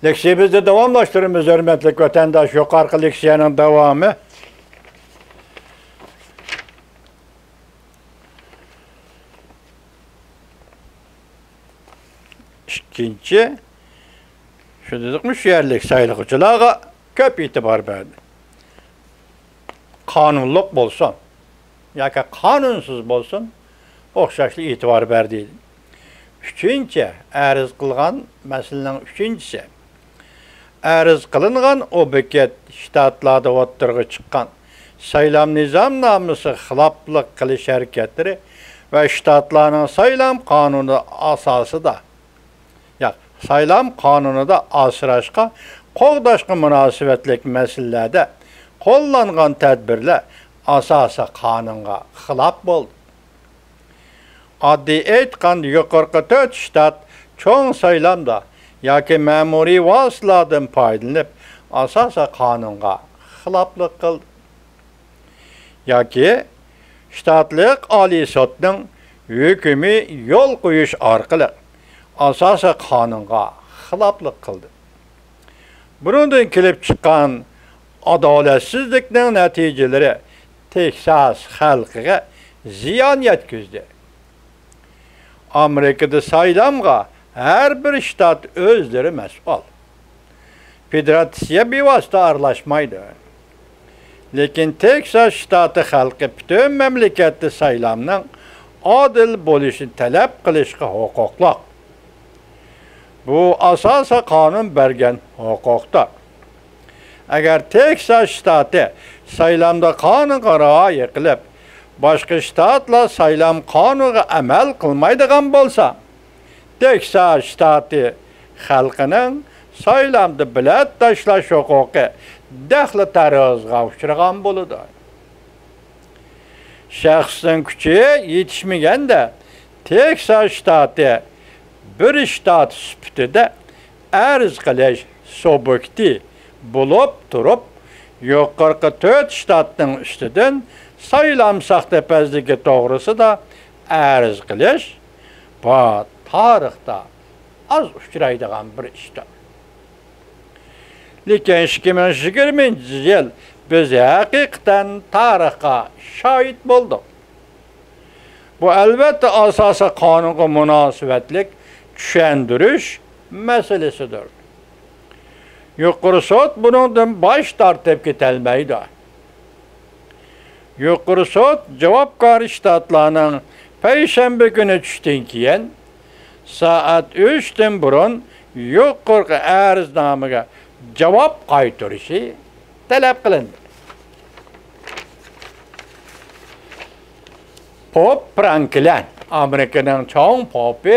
Leksiyamızda davamlaştırımız hürmetli vatandaş, yukarı leksiyanın devamı. İkinci, şu dedikmiş yerlik sayılıqçılığa köp itibar verdi. Kanunluk bolsun, ya ki kanunsuz bolsun, oxşaşlı itibar verdi. Üçüncü, arz qılğan məsələnin üçüncüsü. Arz qılınğan obyekt ştatlarda o'ttirg'i chiqqan saylam nizamnomasi xiloflik qilish harakatları ve ştatlarning saylam kanunu asosida, ya saylam kanunida asrashga, qo'g'dashga munosabatlik masalalarda qo'llangan tadbirlar asosi qonunga xilof bo'ldi. Addi aytgan yuqorqi 4 shtat cho'ng saylamda yoki ma'muriy vositalardan foydalanib asosan qonunga xiloflik qildi. Yoki shtatlik oliy sudning hukmi yo'l qo'yish orqali asosan qonunga xiloflik qildi. Bundan kelib chiqqan adolatsizlikning natijalari Texas xalqiga ziyon yetkazdi. Amerika'da saylamga her bir ştat özleri mesul. Federatsiya bevosita aralashmaydi. Lekin Texas shtati xalqi bütün mamlakatda saylamning adil bo'lishini talab qilishga huquqli. Bu asosan qonun bergan huquqdir. Agar Texas shtati saylamda qonunga rioya qilib, boshqa shtatlar saylam qonuniga amal qilmaydigan bo'lsa, Texas shtati xalqining saylamda bilat tashlash huquqi daxli tarozga uchragan bo'ladi. Shaxsning kuchi yetishmaganda Texas shtati bir shtat sifatida arz qilish sub'ekti bo'lib turib, yuqorqi 4 shtatning ustidan saylam saxtapazligi to'g'risida arz qilish bu tarixda az uchraydigan bir ishdir. Lekin 2020-yil biz haqiqatan tarixga shohid bo'ldik. Bu albatta asosan qonunga munosabatlik tushuntirish masalasidir. Yuqori sud bundan bosh tortib ketolmaydi. Yuqori sud javobgar shtatlarning payshanba kuni tushdan keyin soat 3 dan burun yuqorqi arznamaga javob qaytarishi talab qilindi. Pop Franklin, Amerikaning cho'ng popi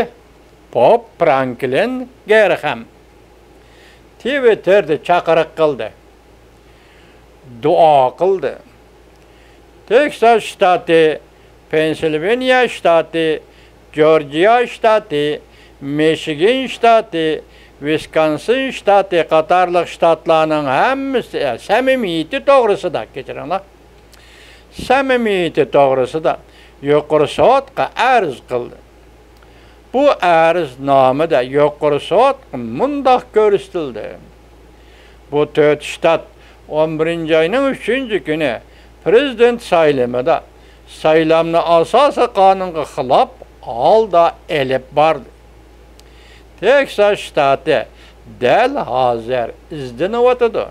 Pop Franklin Graham Twitterda chaqiriq qildi. Duo qildi. Texas shtati, Pennsylvania shtati, Georgia shtati, Michigan shtati, Wisconsin shtati qatorliq shtatlarning hammasi samimiyati to'g'risida, kechiringlar. Samimiyati to'g'risida yuqori sudga arz qildi. Bu arz nomida yuqori sud mundoq ko'rsatildi. Bu 4 shtat 11-oyning 3-kuni prezident saylamida saylamni asosan qonunga xilof holda elib bordi. Texas shtati dal hozir izlanayotdi.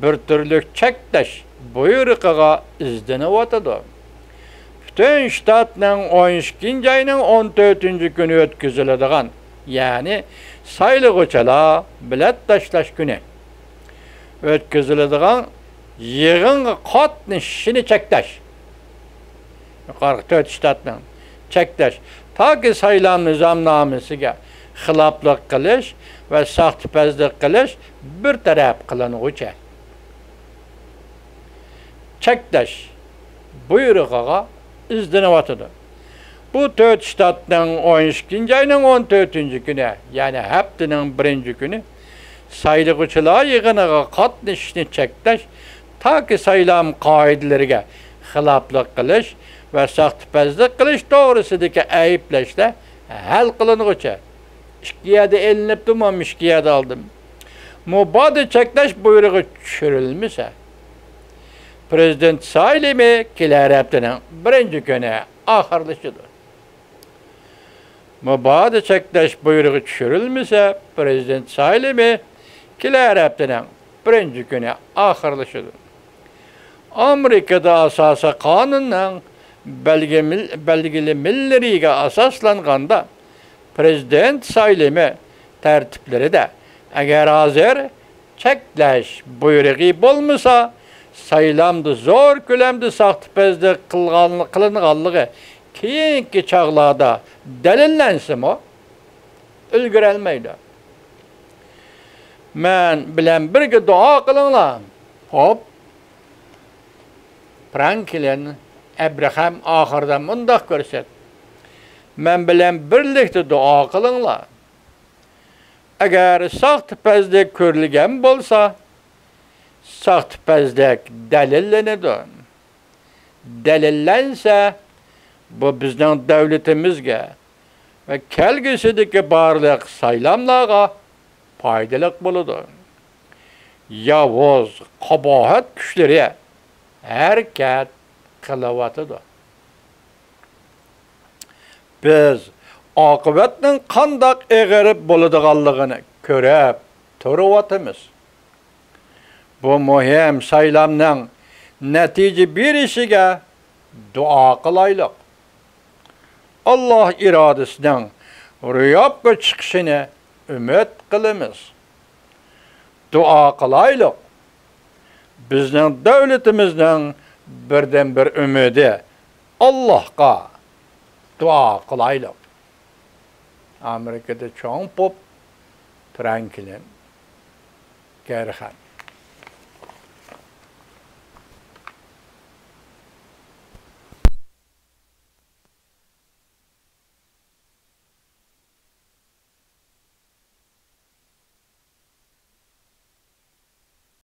Bir turlik cheklash buyrug'iga izlanayotdi. Bütün shtatning 12-oyning 14-kuni o'tkaziladigan, ya'ni saylovchilar bilat tashlash kuni o'tkaziladigan yig'inga qatnashishini cheklash. Yuqorqi 4 shtatning cheklash, toki saylam nizomnomasiga xiloflik qilish va saxtapazlik qilish bir taraf qilingucha. Cheklash buyrug'iga izlanayotdi. Bu 4 shtatning 12-oyning 14-kuni, ya'ni haftaning 1-kuni saylovchilar yig'iniga qatnashishni cheklash, toki saylam qoidalariga xiloflik qilish va saxtapazlik qilish to'g'risidagi ayblashlar hal qilingucha İşkiyada elinip durmam, işkiyada aldım. Mubadi çekleş buyruğu çürülmüşse, Prezident Saylimi kiler heptinin birinci günü ahırlışıdır. Mubadi çekleş buyruğu çürülmüşse, Prezident Saylimi kiler heptinin birinci günü ahırlışıdır. Amerika'da asası kanunla belgili milleriga asaslanganda Prezident saylimi tertipleri de eğer hazır çekleş buyruğu bolmasa saylamdı zor külemdi sahtipezde kılınğanlığı keyinki çağlarda delillensin o ülgürelmeydi. Men bilen bir dua kılınlar. Hop Franklin Abraham ahırda mundaq görset. Men bilen birlikte dua kılınlar. Eğer sahtipezlik körülgen bolsa, sahtipezlik delillenedi. Delillense, bu bizden devletimizge ve kelgisideki barlık saylamlağa faydalık buludur. Yavuz, kabahat güçleri herket kılıvatıdır. Biz akıbetin kandak eğerip buluduğallığını körep turuvatımız. Bu mühim saylamның netice bir işige dua kılaylık. Allah iradesinden rüyapka çıkışını ümit kılımız. Dua kılaylık. Bizden devletimizden birden bir ümidi Allah'a dua kılaylık. Amerika'da çoğun pop Franklin Gerhan.